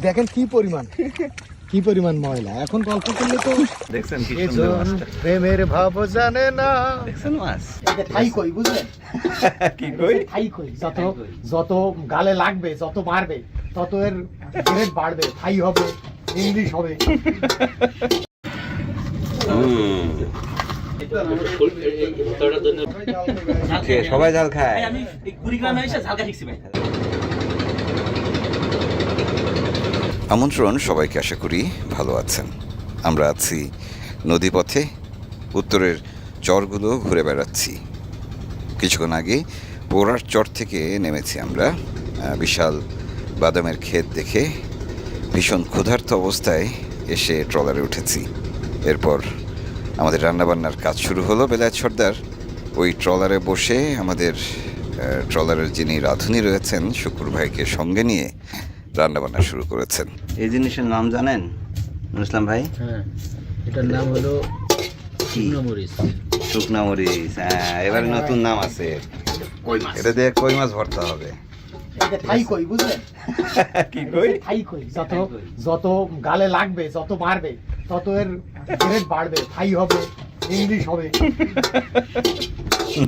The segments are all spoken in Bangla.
দেখেন কি পরিমাণ ময়লা। এখন গল্প করলে তো দেখছেন কি প্রেমের ভাব জানে না। দেখছেন মাছ ঠাই কই বুঝলেন, কি কই ঠাই কই যত গালে লাগবে, যত মারবে, তত এর গ্রেড বাড়বে, ঠাই হবে, ইংলিশ হবে। সবাই ঝাল খায়। আমন্ত্রণ সবাইকে, আশা করি ভালো আছেন। আমরা আছি নদীপথে, উত্তরের চরগুলো ঘুরে বেড়াচ্ছি। কিছুক্ষণ আগে পোড়ার চর থেকে নেমেছি আমরা। বিশাল বাদামের ক্ষেত দেখে ভীষণ ক্ষুধার্ত অবস্থায় এসে ট্রলারে উঠেছি। এরপর আমাদের রান্নাবান্নার কাজ শুরু হলো। বেলায়েত সর্দার ওই ট্রলারে বসে আমাদের ট্রলারের যিনি রাঁধুনি রয়েছেন শুকুর ভাইকে সঙ্গে নিয়ে রান্নাবান্না শুরু করেছেন। এই জিনিসের নাম জানেন ইসলাম ভাই? হ্যাঁ, এটার নাম হলো শুকনো মরিচ। শুকনা মরিচ, হ্যাঁ, এবারে নতুন নাম আছে। এটা দিয়ে কই মাছ ভর্তা হবে। ঠাই কই বুঝলেন, কি কই ঠাই কই যত গালে লাগবে, যত মারবে, তত এর গ্রেড বাড়বে, ঠাই হবে, ইংলিশ হবে।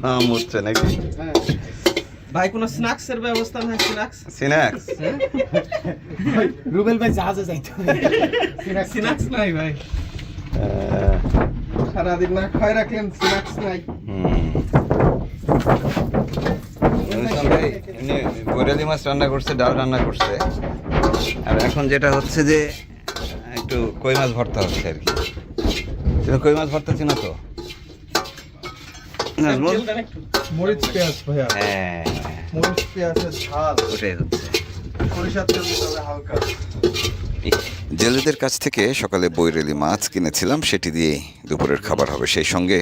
নাম হচ্ছে নাকি ভাই? কোন স্ন্যাক্স এর ব্যবস্থা নাই? স্ন্যাক্স রুবেল ভাই জাহাজে যাইতো, স্ন্যাক্স নাই ভাই। সারাদিন না খাই রাখলেন, স্ন্যাক্স নাই। বরেলি মাছ রান্না করছে, ডাল রান্না করছে, আর এখন যেটা হচ্ছে যে একটু কই মাছ ভর্তা হচ্ছে আর কি। তুমি কই মাছ ভর্তা চিনো তো? মরিচ পেঁয়াজ ভাইয়া, হ্যাঁ, মরিচ পেঁয়াজের ঝাল, ওটাই হচ্ছে। সরিষার তেল দিতে হবে হালকা। জেলেদের কাছ থেকে সকালে বৈরেলি মাছ কিনেছিলাম, সেটি দিয়েই দুপুরের খাবার হবে। সেই সঙ্গে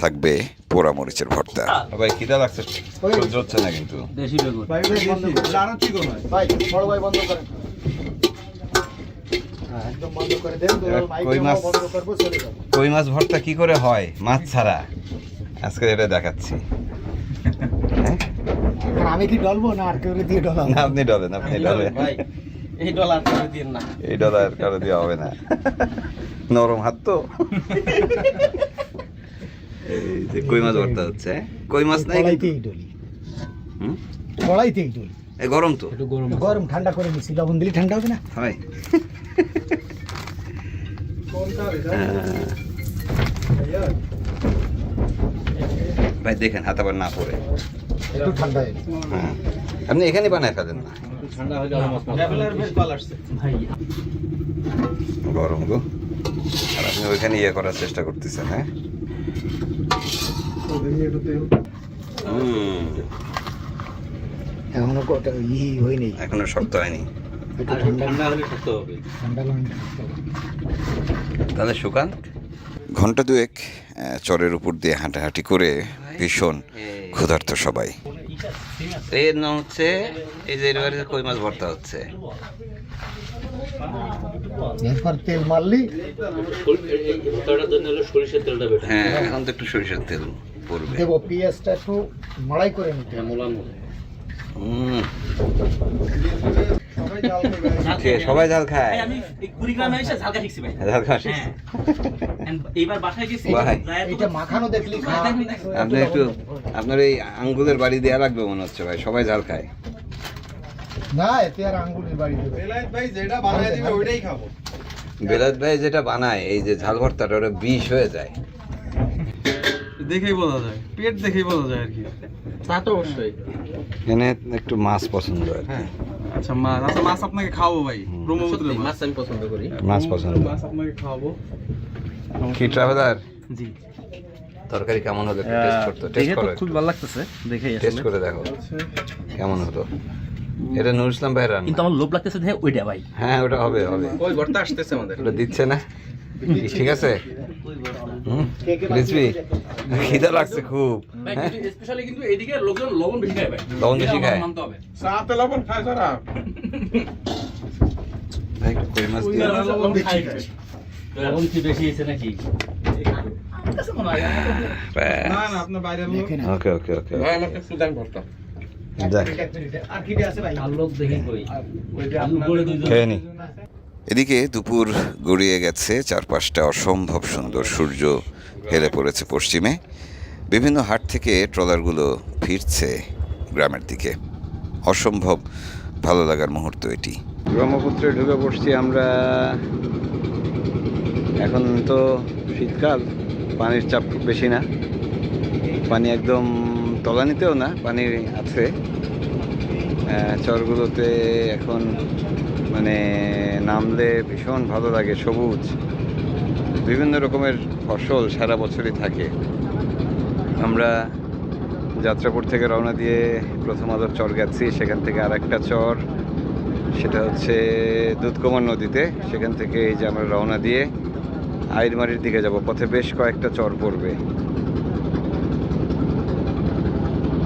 থাকবে পোড়া মরিচের ভর্তা। ভাই খিদা লাগছে, সহ্য হচ্ছে না কিন্তু। দেশি বেগুন ভাই আরো চিকন হয় ভাই, বড় ভাই বন্ধ করেন। হ্যাঁ, একদম বন্ধ করে দেন। কই মাছ বন্ধ করবো, চলে যাবো। কই মাছ ভর্তা কি করে হয় মাছ ছাড়া, আজকে এটা দেখাচ্ছি। আর আমি কি ডলবো না আর কেউ দিয়ে ডলাবো? না, আপনি ডলেন, আপনি ডলেন। ভাই এই ডলার করে দিন না, এই ডলার কারো দেওয়া হবে না, নরম হাত তো। এই যে কই মাছ ভর্তা হচ্ছে। কই মাছ নাই কড়াইতেই ডলি, কড়াইতেই ডলি। এই গরম তো, গরম ঠান্ডা করে নিচ্ছি, লবণ দিলে ঠান্ডা হবে না? হয়। ভাই দেখেন হাত আবার না পড়ে। একটু ঠান্ডা হয়ে হ্যাঁ, আপনি এখানে বানায় ফেলেন না, ঠান্ডা হয়ে গেল। ট্রাভেলার বেশ কল আসছে ভাই। গরম গো। আর আপনি ওইখানে ইয়ে করার চেষ্টা করতেছেন। হ্যাঁ, এখনো হয়নি, এখনো শক্ত হয়নি। একটু ঠান্ডা হলে শক্ত হবে। ঠান্ডা হলে শক্ত হবে। তাহলে শুকান। ঘন্টা দুয়েক চরের উপর দিয়ে হাঁটাহাঁটি করে ভীষণ ক্ষুধার্ত সবাই। এর নাম হচ্ছে, এই যে এবারে কই মাছ ভর্তা হচ্ছে। এরপর তেল মারলি, হ্যাঁ, এখন তো একটু সরিষার তেল পড়বে। দেবো পেঁয়াজটা একটু মাড়াই করে নিতে হবে। সবাই ঝাল খায়। আমি কুড়িগ্রামে এসে ঝাল খাইছি ভাই। ঝাল খাস? এইবার বাসায় গেছি, ভাই এটা মাখানো দেখলি আপনি একটু, আপনার এই আঙ্গুলের বাড়ি দেওয়া লাগবে মনে হচ্ছে ভাই। সবাই ঝাল খায় না, এতে আর আঙ্গুলের বাড়ি দেবে। বেলায়েত ভাই যেটা বানায় দিবে ওইটাই খাবো। বেলায়েত ভাই যেটা বানায়, এই যে ঝাল ভর্তাটা, ওটা বিষ হয়ে যায়। দেখেই বোঝা যায়, পেট দেখেই বোঝা যায় আর কি। তা তো অবশ্যই। এনে একটু মাছ পছন্দ আর কি। আচ্ছা মাছ আপনাকে খাওয়াবো ভাই। ব্রহ্মপুত্রের মাছ আমি পছন্দ করি। মাছ পছন্দ। মাছ আপনাকে খাওয়াবো। কি ট্রাভেলার, জি। তরকারি কেমন হলো টেস্ট করতে? টেস্ট করো, খুব ভালো লাগতেছে দেখেই। টেস্ট করে দেখো কেমন হলো। এটা নুর ইসলাম ভাই রান্না। কিন্তু আমার লোভ লাগতেছে দেখে ওইটা ভাই। হ্যাঁ, ওটা হবে হবে। ওই ভর্তা আসতেছে আমাদের। ওটা দিচ্ছে না? ঠিক আছে। লিসবি খিদা লাগছে খুব। স্পেশালি কিন্তু এদিকে লোকজন লবণ বেশি খায় ভাই। লবণ বেশি খায়? মানতে হবে। সাথে লবণ খায় সারা। ভাই একটু কই মাছ দিয়ে। লবণ বেশি খায়। লবণ কি বেশি হয়েছে নাকি? না না, আপনার বাইরের লোক। ওকে ওকে ওকে। ভাই আমাকে সুদান ভর্তা। যাক। আর কিটা আছে ভাই? খেয়ে নি। এদিকে দুপুর গড়িয়ে গেছে, চারপাশটা অসম্ভব সুন্দর, সূর্য হেলে পড়েছে পশ্চিমে। বিভিন্ন হাট থেকে ট্রলারগুলো ফিরছে গ্রামের দিকে। অসম্ভব ভালো লাগার মুহূর্ত এটি। ব্রহ্মপুত্রে ঢুকে পড়ছি আমরা। এখন তো শীতকাল, পানির চাপ খুব বেশি না, পানি একদম তলানিতেও না, পানি আছে চরগুলোতে। এখন মানে নামলে ভীষণ ভালো লাগে, সবুজ, বিভিন্ন রকমের ফসল সারা বছরই থাকে। আমরা যাত্রাপুর থেকে রওনা দিয়ে প্রথম আলোর চর গেছি, সেখান থেকে আর একটা চর, সেটা হচ্ছে দুধকুমার নদীতে। সেখান থেকে এই যে আমরা রওনা দিয়ে আইরমারির দিকে যাব। পথে বেশ কয়েকটা চর পড়বে।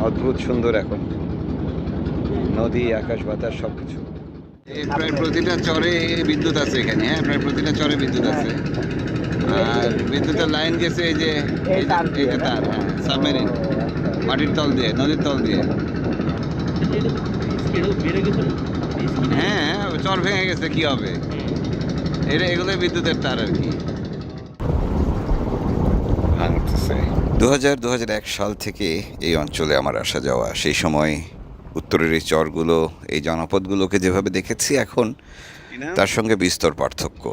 অদ্ভুত সুন্দর এখন নদী, আকাশ, বাতাস সব কিছু। প্রায় প্রতিটা চরে বিদ্যুৎ আছে এখানে। হ্যাঁ, প্রায় প্রতিটা চরে বিদ্যুৎ আছে। আর বিদ্যুতের লাইন গেছে এই যে তার, হ্যাঁ, সাবমেরিন, মাটির তল দিয়ে, নদীর তল দিয়ে। হ্যাঁ, চর ভেঙে গেছে, কি হবে? এগুলোই বিদ্যুতের তার আর কি। 2001 সাল থেকে এই অঞ্চলে আমার আসা যাওয়া। সেই সময় উত্তরের এই চরগুলো, এই জনপদগুলোকে যেভাবে দেখেছি, এখন তার সঙ্গে বিস্তর পার্থক্য।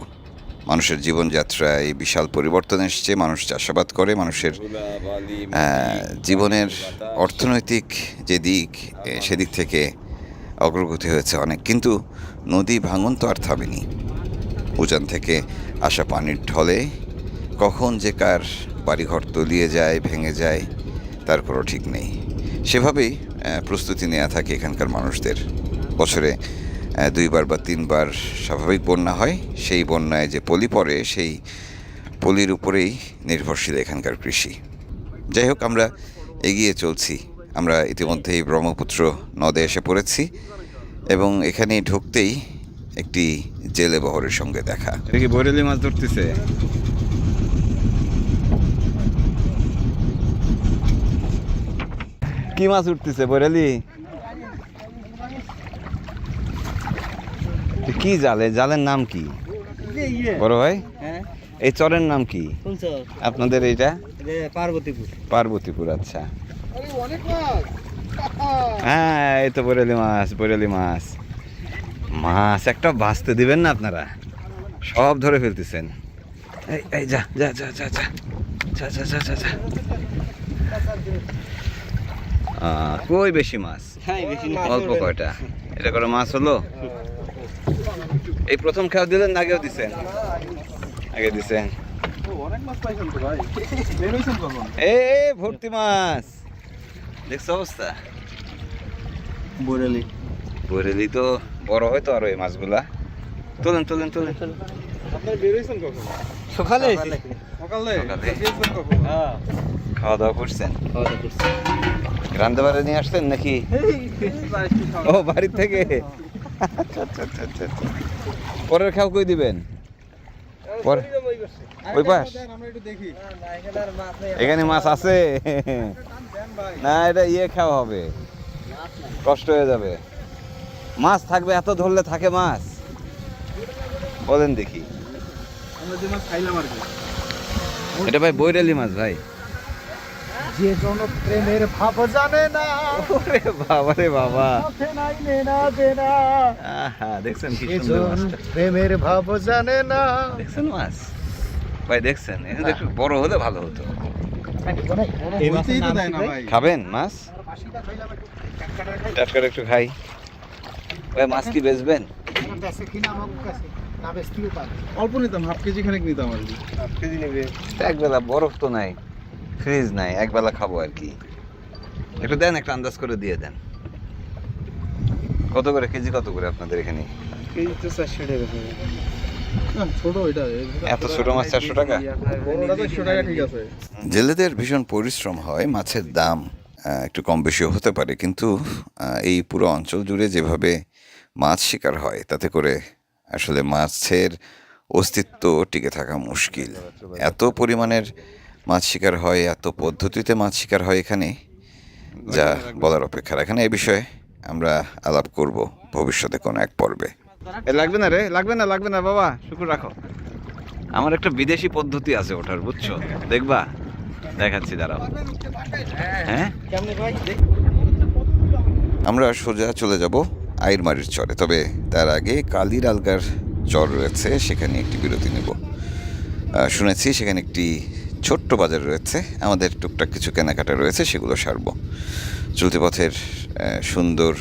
মানুষের জীবনযাত্রায় বিশাল পরিবর্তন এসছে। মানুষ চাষাবাদ করে, মানুষের জীবনের অর্থনৈতিক যে দিক, সেদিক থেকে অগ্রগতি হয়েছে অনেক। কিন্তু নদী ভাঙন তো আর থামেনি। উজান থেকে আসা পানির ঢলে কখন যে কার বাড়িঘর তলিয়ে যায়, ভেঙে যায়, তার কোনো ঠিক নেই। সেভাবেই প্রস্তুতি নেওয়া থাকে এখানকার মানুষদের। বছরে 2 বার বা 3 বার স্বাভাবিক বন্যা হয়। সেই বন্যায় যে পলি পড়ে, সেই পলির উপরেই নির্ভরশীল এখানকার কৃষি। যাই হোক, আমরা এগিয়ে চলছি। আমরা ইতিমধ্যেই ব্রহ্মপুত্র নদে এসে পড়েছি এবং এখানে ঢুকতেই একটি জেলে বহরের সঙ্গে দেখা। এটা কি বরেলি মাছ ধরতেছে? কি মাছ উঠতেছে বরেলি? কি জালে? জালের নাম কি বড় ভাই? এই চরের নাম কি আপনাদের? এইটা পার্বতীপুর। পার্বতীপুর, আচ্ছা। হ্যাঁ, এই তো বরেলি মাছ, বরেলি মাছ। মাছ একটা বাঁচতে দিবেন না আপনারা, সব ধরে ফেলতেছেন। এই যা যা যা যা যা যা যা যা যা যা। কই বেশি মাছ? অল্প কয়টা? এটা করে মাছ হলো? এই প্রথম খাওয়া দিলেন না আগেও দিছেন? আগে দিছেন। এ ভর্তি মাছ, দেখছো অবস্থা? বরেলি বরেলি তো বড় হয় তো আরো এই মাছগুলা। তোলেন তোলেন তোলেন। আপনারা বের হইছেন কখন? সকালে সকালে? কখন? খাওয়া দাওয়া করছেন? রান্না বাড়ি নিয়ে আসছেন নাকি? ও, বাড়ির থেকে। পরের খাও কই দিবেন? ওই পাশ এখানে মাছ আছে না? এটা খাওয়া হবে, কষ্ট হয়ে যাবে। মাছ থাকবে, এত ধরলে থাকে মাছ? বলেন দেখি। এটা ভাই বৈরালি মাছ ভাই। যে জন প্রেমের ভাব জানে না, ওরে বাবা রে বাবা, নাই নেনা দেনা। আহা, দেখছেন কি যে সুন্দর জন মাছটা? প্রেমের ভাব জানে না। দেখছেন মাছ ভাই? দেখছেন? এটা একটু বড় হলে ভালো হতো। খাবেন মাছ? টাটকা একটু খাই। ভাই মাছ কি বেচবেন? অল্প নিতাম, হাফ কেজি খানিক নিতাম আর কি। একবেলা, বরফ তো নাই, ফ্রিজ নাই, একবেলা খাবো আর কি। একটু দেন, একটা আন্দাজ করে দিয়ে দেন। কত করে কেজি? কত করে আপনাদের এখানে? কেজি তো 400 টাকা। ছোট এটা, এত ছোট মাছ 400 টাকা? বড়টা 100 টাকা, ঠিক আছে। জেলেদের ভীষণ পরিশ্রম হয়। মাছের দাম একটু কম বেশিও হতে পারে, কিন্তু এই পুরো অঞ্চল জুড়ে যেভাবে মাছ শিকার হয়, তাতে করে আসলে মাছের অস্তিত্ব টিকে থাকা মুশকিল। এত পরিমাণের মাছ শিকার হয়, এত পদ্ধতিতে মাছ শিকার হয় এখানে, যা বলার অপেক্ষা রাখে না। এই বিষয়ে আমরা আলাপ করব ভবিষ্যতে কোনো এক পর্বে। লাগবে না রে, লাগবে না বাবা, শুকুর রাখো। আমার একটা বিদেশি পদ্ধতি আছে ওঠার, বুঝছো? দেখবা, দেখাচ্ছি, দাঁড়াও। হ্যাঁ, আমরা সোজা চলে যাব আইরমারির চরে, তবে তার আগে কালির আলগার চর রয়েছে, সেখানে একটি বিরতি নেব। শুনেছি সেখানে একটি ছোট্ট বাজার রয়েছে, আমাদের টুকটাক কিছু কেনাকাটা রয়েছে, সেগুলো সারবো। চলতি পথের সুন্দর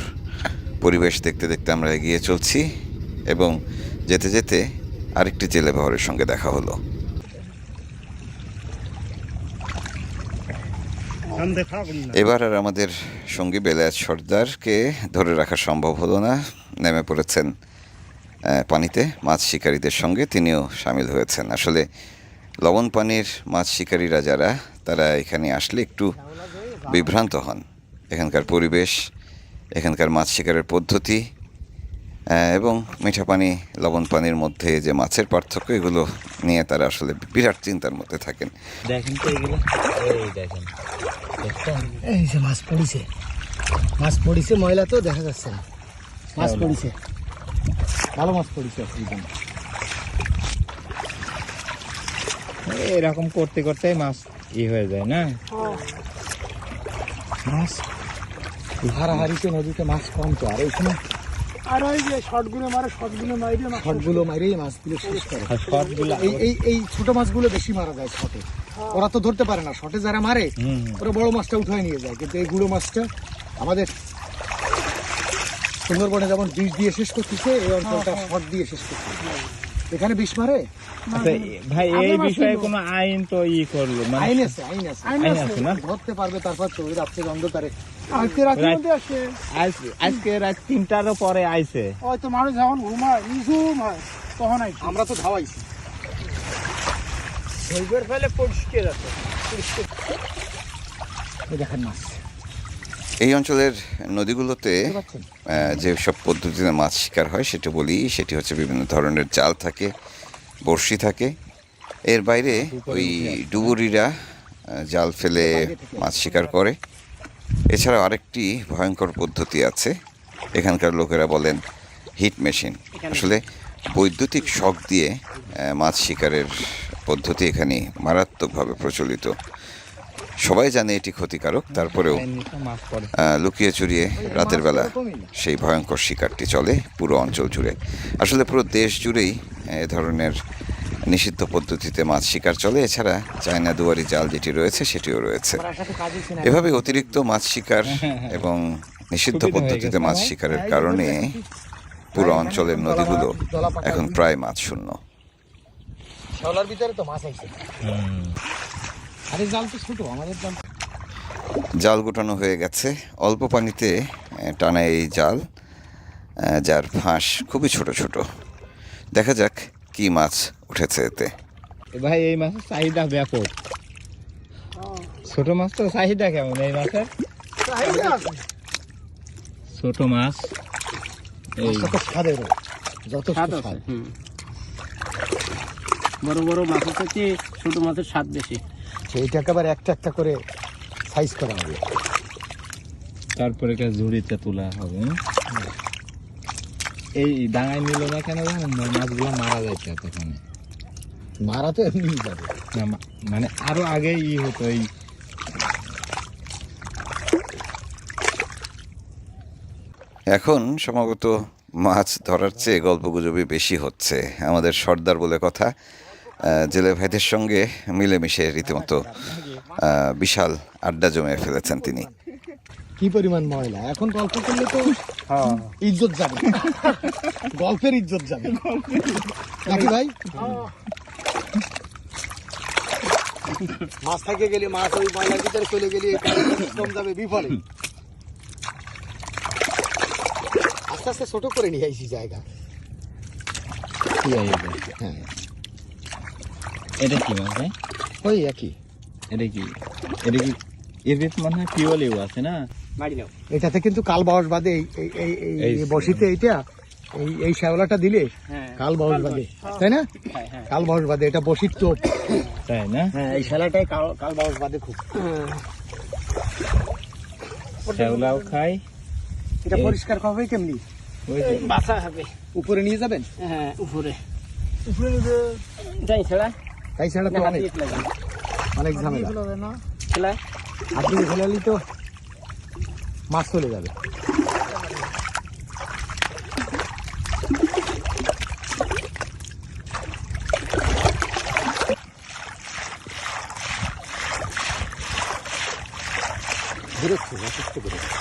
পরিবেশ দেখতে দেখতে আমরা এগিয়ে চলছি এবং যেতে যেতে আরেকটি জেলে বহরের সঙ্গে দেখা হলো। এবার আর আমাদের সঙ্গী বেলায়েত সর্দারকে ধরে রাখা সম্ভব হলো না, নেমে পড়েছেন পানিতে মাছ শিকারীদের সঙ্গে, তিনিও সামিল হয়েছেন। আসলে লবণ পানির মাছ শিকারীরা যারা, তারা এখানে আসলে একটু বিভ্রান্ত হন। এখানকার পরিবেশ, এখানকার মাছ শিকারের পদ্ধতি এবং মিঠা পানি লবণ পানির মধ্যে যে মাছের পার্থক্য, এগুলো নিয়ে তারা আসলে বিরাট চিন্তার মধ্যে থাকেন। দেখেন তো এগুলো, এই দেখেন, এই যে মাছ পড়িছে, ময়লা তো দেখা যাচ্ছে না, মাছ পড়িছে, ভালো মাছ পড়িছে। এরকম করতে করতে মাছ হয়ে যায় না, মাছ হারাহারিতে নদীতে মাছ কম তো, আর এইখানে আর ওই যে শর্টগুলো মারেই মাছগুলো শেষ করে। এই ছোট মাছগুলো বেশি মারা যায় শটে, ওরা তো ধরতে পারে না। শটে যারা মারে ওরা বড় মাছটা উঠায় নিয়ে যায়, কিন্তু এই গুঁড়ো মাছটা আমাদের সুন্দরবনে যেমন বিষ দিয়ে শেষ করতেছে, এই অঞ্চলটা শট দিয়ে শেষ করতেছে। এখানে বিষ মারে ভাই, এই বিষয়ে কোনো আইন তো করলো, আইন আছে না, ধরতে পারবে। তারপর তো ওই রাত্রের অন্ধকারে আজকে রাত 3টার পরে আইছে, হয়তো মানুষ যখন ঘুমায় নিঝুম হয় তখন আমরা তো ধাওয়াইছি। দেখেন মাছ এই অঞ্চলের নদীগুলোতে যে সব পদ্ধতিতে মাছ শিকার হয় সেটা বলি, সেটি হচ্ছে বিভিন্ন ধরনের জাল থাকে, বড়শি থাকে। এর বাইরে ওই ডুবুরিরা জাল ফেলে মাছ শিকার করে। এছাড়াও আরেকটি ভয়ঙ্কর পদ্ধতি আছে, এখানকার লোকেরা বলেন হিট মেশিন। আসলে বৈদ্যুতিক শক দিয়ে মাছ শিকারের পদ্ধতি এখানে মারাত্মকভাবে প্রচলিত। সবাই জানে এটি ক্ষতিকারক, তারপরেও লুকিয়ে চুরিয়ে রাতের বেলা সেই ভয়ঙ্কর শিকারটি চলে পুরো অঞ্চল জুড়ে। আসলে পুরো দেশ জুড়েই এ ধরনের নিষিদ্ধ পদ্ধতিতে মাছ শিকার চলে। এছাড়া চায়না দুয়ারি জাল যেটি রয়েছে সেটিও রয়েছে। এভাবে অতিরিক্ত মাছ শিকার এবং নিষিদ্ধ পদ্ধতিতে মাছ শিকারের কারণে পুরো অঞ্চলের নদীগুলো এখন প্রায় মাছ শূন্য। শ্যাওলার ভিতরে তো মাছ আছে, আরে জাল তো ছোট, আমাদের জাল। জাল গোটানো হয়ে গেছে অল্প পানিতে টানা এই জাল, যার ফাঁস খুবই ছোট ছোট। দেখা যাক কি মাছ উঠেছে এতে। ভাই এই মাছের চাহিদা ব্যাপক, ছোট মাছ তো চাহিদা কেমন এই মাছের? ছোট মাছ যত স্বাদ, বড় বড় মাছের থেকে ছোট মাছের স্বাদ বেশি। সেইটা একেবারে একটা একটা করে সাইজ করা হবে, তারপরে ঝুড়িতে তোলা হবে। এই ডাঙায় নিল না কেন জানেন? মাছগুলো মারা যাচ্ছে এতক্ষণে। মারা তো এমনি যাবে না, মানে আরো আগে হতো। এই এখন সম্ভবত মাছ ধরার চেয়ে গল্পগুজবই বেশি হচ্ছে। আমাদের সর্দার বলে কথা, জেলে ভাইদের সঙ্গে মিলেমিশে রীতিমতো বিশাল আড্ডা জমে ফেলেছেন তিনি। কি পরিমাণ ময়লা! এখন গল্প করলে তো ইজ্জত যাবে, গল্পের ইজ্জত যাবে নাকি ভাই? মাছ থেকে গেলে মাছ ওই ময়লার ভিতরে চলে গেলে কম যাবে বিফলে। আস্তে আস্তে ছোট করে নিয়ে আইছি জায়গা। হ্যাঁ, এটা কি মাছ ভাই? ওই একই। এটা কি এর মনে হয় পিওলিও আছে না? এটাতে কিন্তু কাল বাউস বাদে এই বসিতে এইটা এই শ্যাওলাটা দিলে কাল বাউস বাদে, তাই না? কাল বাউস বাদে এটা বসির টোপ, তাই না? হ্যাঁ, এই শ্যাওলাটাই কাল বাউস বাদে খুব। শ্যাওলাও খাই, এটা পরিষ্কার হবে কেমনি? ওই যে বাসা হবে। উপরে নিয়ে যাবেন? হ্যাঁ, উপরে উপরে যাই ছাড়া তাই ছাড়া তো অনেক অনেক ঝামেলা। খেলা আপনি ফেলালি তো মাছ চলে যাবে। বেরোচ্ছে যথেষ্ট বেরোচ্ছে।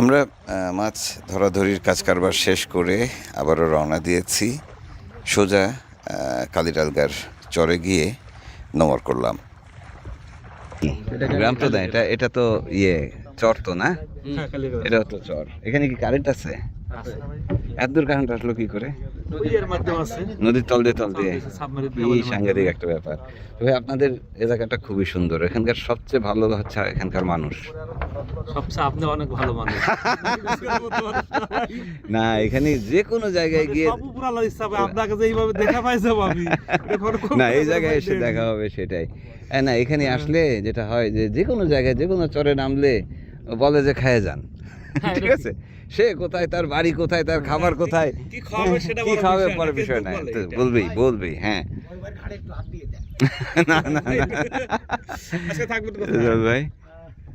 আমরা মাছ ধরাধরির কাজ কারবার শেষ করে আবারও রওনা দিয়েছি সোজা কালিরালগার চরে গিয়ে নোঙর করলাম। গ্রাম তো না, এটা তো চর তো না, এটা তো চর। এখানে কি কারেন্ট আছে? এত দূর কারেন্ট আসলো কি করে? নদীর তল দিয়ে এই সাংঘাতিক একটা ব্যাপার। তবে আপনাদের এলাকাটা খুবই সুন্দর, এখানকার সবচেয়ে ভালো হচ্ছে এখানকার মানুষ। সবচেয়ে আপনি অনেক ভালো মানুষ। না, এখানে যে কোনো জায়গায় গিয়ে আপনাকে যে এইভাবে দেখা পাইছাম আমি, না এই জায়গায় এসে দেখা হবে সেটাই। না, এখানে আসলে যেটা হয় যে কোনো জায়গায় যে কোনো চরে নামলে বলে যে খায় যান, ঠিক আছে? সে কোথায়, তার বাড়ি কোথায়, তার খাবার কোথায়, কি খাওয়াবে পরে বিষয় না, বলবেই হ্যাঁ। না ভাই,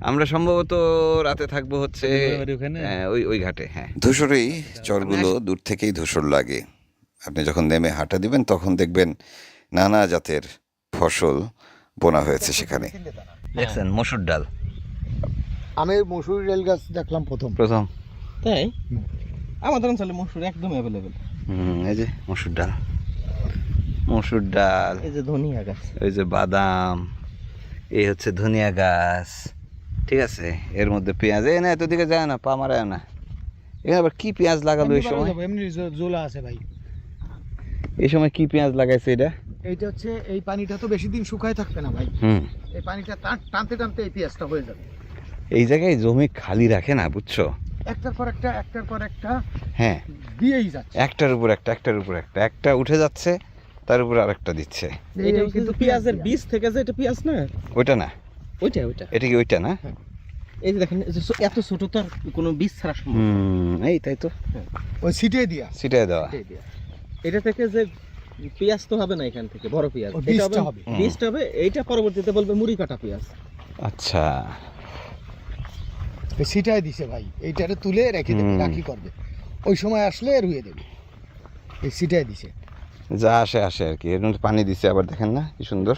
আমরা সম্ভবত রাতে থাকবো হচ্ছে ওই ঘাটে। হ্যাঁ, ধূসরেই চরগুলো দূর থেকেই ধূসর লাগে। আপনি যখন নেমে হাঁটা দিবেন তখন দেখবেন নানা জাতের ফসল বোনা হয়েছে সেখানে। দেখছেন মসুর ডাল? আমি মসুর ডাল গাছ দেখলাম প্রথম। তাই আমাদের অঞ্চলে মসুর একদম অ্যাভেলেবেল। এই যে মসুর ডাল, এই যে ধনিয়া গাছ, এই যে বাদাম, এই হচ্ছে ধনিয়া গাছ, ঠিক আছে? এর মধ্যে পেঁয়াজ, না এত দিকে যায় না, পা মারায় না। এখানে আবার কি পেঁয়াজ লাগালো এই সময়? এমনি জোলা আছে ভাই। এই সময় কি পেঁয়াজ লাগাইছে এটা? এইটা হচ্ছে, এই পানিটা তো বেশি দিন শুকায় থাকবে না ভাই। এই পানিটা টানতে টানতে এই পেঁয়াজটা হয়ে যাবে। এই জায়গায় জমি খালি রাখে না, বুঝছো? একটার পর একটা হ্যাঁ দিয়েই যাচ্ছে, একটার উপর একটা উঠে যাচ্ছে, তার উপর আরেকটা দিচ্ছে। এটা কিন্তু পেঁয়াজের বীজ থেকে যে এটা পেঁয়াজ না, ওইটা না, ওইটা এটা কি ওইটা না? এই যে দেখেন, এত ছোট তো আর কোনো বীজ ছাড়া সম্ভব। এই তাই তো, ওই ছিটিয়ে দেওয়া। এটা থেকে যে পেঁয়াজ তো হবে না, এখান থেকে বড় পেঁয়াজ বীজটা হবে। এইটা পরবর্তীতে বলবে মুড়ি কাটা পেঁয়াজ। আচ্ছা, ছিটাই দিছে ভাই, এইটারে তুলে রেখে দেবে, রাখি করবে, ওই সময় আসলে রুইয়ে দেবে। এই ছিটাই দিছে, যা আসে আর কি। এর মধ্যে পানি দিছে, আবার দেখেন না কি সুন্দর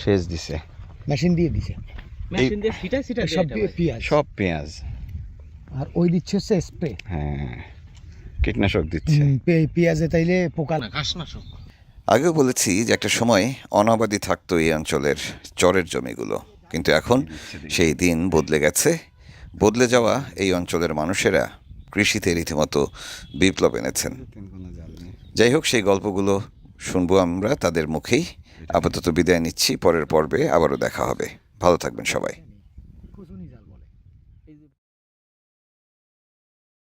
সেচ দিছে, মেশিন দিয়ে দিছে, মেশিন দিয়ে ছিটাই সব পেঁয়াজ। আর ওই দিচ্ছে হচ্ছে স্প্রে, হ্যাঁ, কীটনাশক দিচ্ছে। পেঁয়াজে তাইলে পোকা না, ঘাসনাশক। আগেও বলেছি যে একটা সময় অনাবাদি থাকতো এই অঞ্চলের চরের জমিগুলো, কিন্তু এখন সেই দিন বদলে গেছে। বদলে যাওয়া এই অঞ্চলের মানুষেরা কৃষিতে রীতিমতো বিপ্লব এনেছেন। যাই হোক, সেই গল্পগুলো শুনবো আমরা তাদের মুখেই। আপাতত বিদায় নিচ্ছি, পরের পর্বে আবারও দেখা হবে। ভালো থাকবেন সবাই।